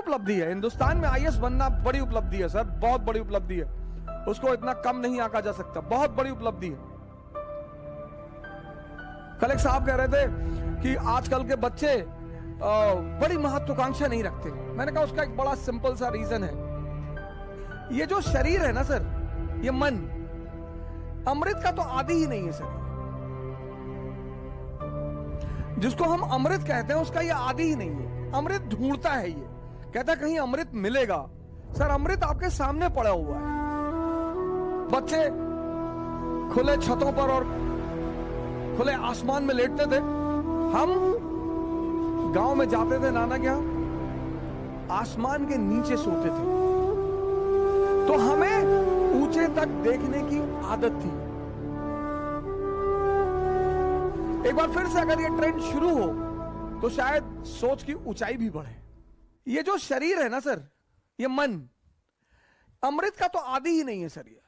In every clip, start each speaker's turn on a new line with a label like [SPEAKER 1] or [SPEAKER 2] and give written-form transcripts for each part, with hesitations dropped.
[SPEAKER 1] उपलब्धि है। हिंदुस्तान में आईएएस बनना बड़ी उपलब्धि है सर, बहुत बड़ी उपलब्धि है। उसको इतना कम नहीं आंका जा सकता, बहुत बड़ी उपलब्धि है। कल एक साहब कह रहे थे कि आजकल के बच्चे बड़ी महत्वाकांक्षा नहीं रखते। मैंने कहा उसका एक बड़ा सिंपल सा रीजन है। ये जो शरीर है ना सर, ये मन अमृत का तो आदि ही नहीं है सर। जिसको हम अमृत कहते हैं उसका ये आदि ही नहीं है। अमृत ढूंढता है, ये कहता है कहीं अमृत मिलेगा। सर अमृत आपके सामने पड़ा हुआ है। बच्चे खुले छतों पर और खुले आसमान में लेटते थे। हम गांव में जाते थे नाना के यहां, आसमान के नीचे सोते थे। तो हमें ऊंचे तक देखने की आदत थी। एक बार फिर से अगर ये ट्रेंड शुरू हो तो शायद सोच की ऊंचाई भी बढ़े। ये जो शरीर है ना सर, ये मन अमृत का तो आदि ही नहीं है सर। ये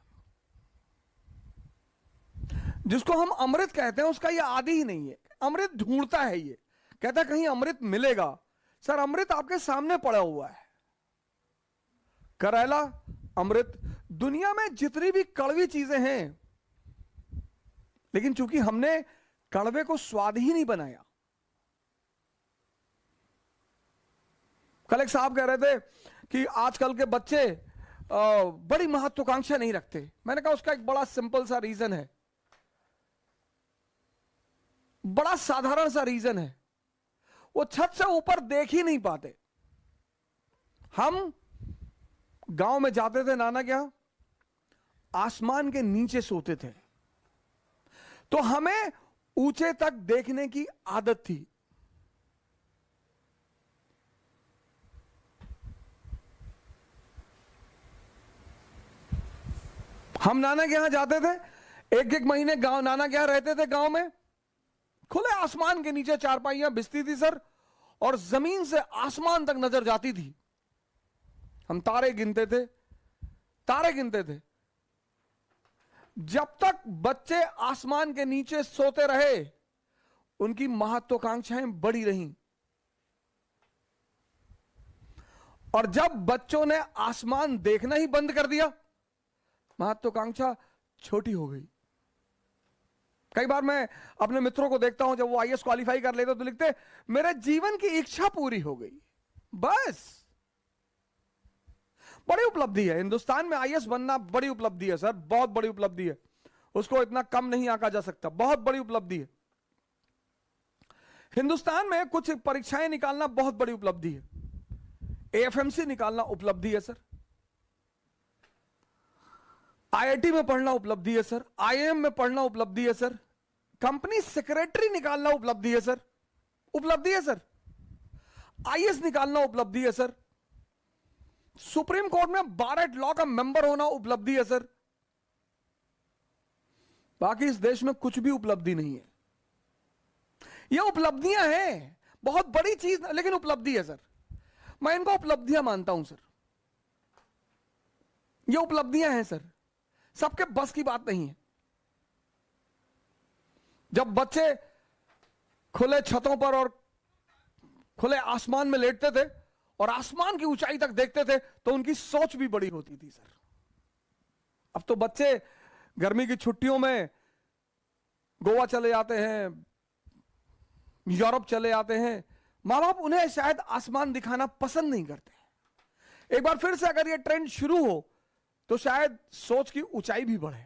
[SPEAKER 1] जिसको हम अमृत कहते हैं उसका ये आदि ही नहीं है। अमृत ढूंढता है, ये कहता है कहीं अमृत मिलेगा। सर अमृत आपके सामने पड़ा हुआ है। करेला अमृत, दुनिया में जितनी भी कड़वी चीजें हैं, लेकिन चूंकि हमने कड़वे को स्वाद ही नहीं बनाया। कल एक साहब कह रहे थे कि आजकल के बच्चे बड़ी महत्वाकांक्षा नहीं रखते। मैंने कहा उसका एक बड़ा सिंपल सा रीजन है, बड़ा साधारण सा रीजन है। वो छत से ऊपर देख ही नहीं पाते। हम गांव में जाते थे नाना के यहां, आसमान के नीचे सोते थे। तो हमें ऊंचे तक देखने की आदत थी। हम नाना के यहां जाते थे, एक एक महीने गांव नाना के यहां रहते थे। गांव में खुले आसमान के नीचे चारपाइयां बिछती थी सर, और जमीन से आसमान तक नजर जाती थी। हम तारे गिनते थे, तारे गिनते थे। जब तक बच्चे आसमान के नीचे सोते रहे, उनकी महत्वाकांक्षाएं बढ़ी रहीं। और जब बच्चों ने आसमान देखना ही बंद कर दिया, महत्वाकांक्षा छोटी हो गई। कई बार मैं अपने मित्रों को देखता हूं, जब वो आईएएस क्वालिफाई कर लेते तो लिखते मेरे जीवन की इच्छा पूरी हो गई। बस बड़ी उपलब्धि है। हिंदुस्तान में आईएएस बनना बड़ी उपलब्धि है सर, बहुत बड़ी उपलब्धि है। उसको इतना कम नहीं आंका जा सकता, बहुत बड़ी उपलब्धि है। हिंदुस्तान में कुछ परीक्षाएं निकालना बहुत बड़ी उपलब्धि है। एएफएमसी निकालना उपलब्धि है सर, आईआईटी में पढ़ना उपलब्धि है सर, आईआईएम में पढ़ना उपलब्धि है सर, कंपनी सेक्रेटरी निकालना उपलब्धि है सर, उपलब्धि है सर, आईएएस निकालना उपलब्धि है सर, सुप्रीम कोर्ट में बार एट लॉ का मेंबर होना उपलब्धि है सर। बाकी इस देश में कुछ भी उपलब्धि नहीं है। ये उपलब्धियां हैं, बहुत बड़ी चीज, लेकिन उपलब्धि है सर। मैं इनको उपलब्धियां मानता हूं सर। ये उपलब्धियां हैं सर, सबके बस की बात नहीं है। जब बच्चे खुले छतों पर और खुले आसमान में लेटते थे और आसमान की ऊंचाई तक देखते थे, तो उनकी सोच भी बड़ी होती थी सर। अब तो बच्चे गर्मी की छुट्टियों में गोवा चले जाते हैं, यूरोप चले जाते हैं। मां बाप उन्हें शायद आसमान दिखाना पसंद नहीं करते। एक बार फिर से अगर यह ट्रेंड शुरू हो तो शायद सोच की ऊंचाई भी बढ़े।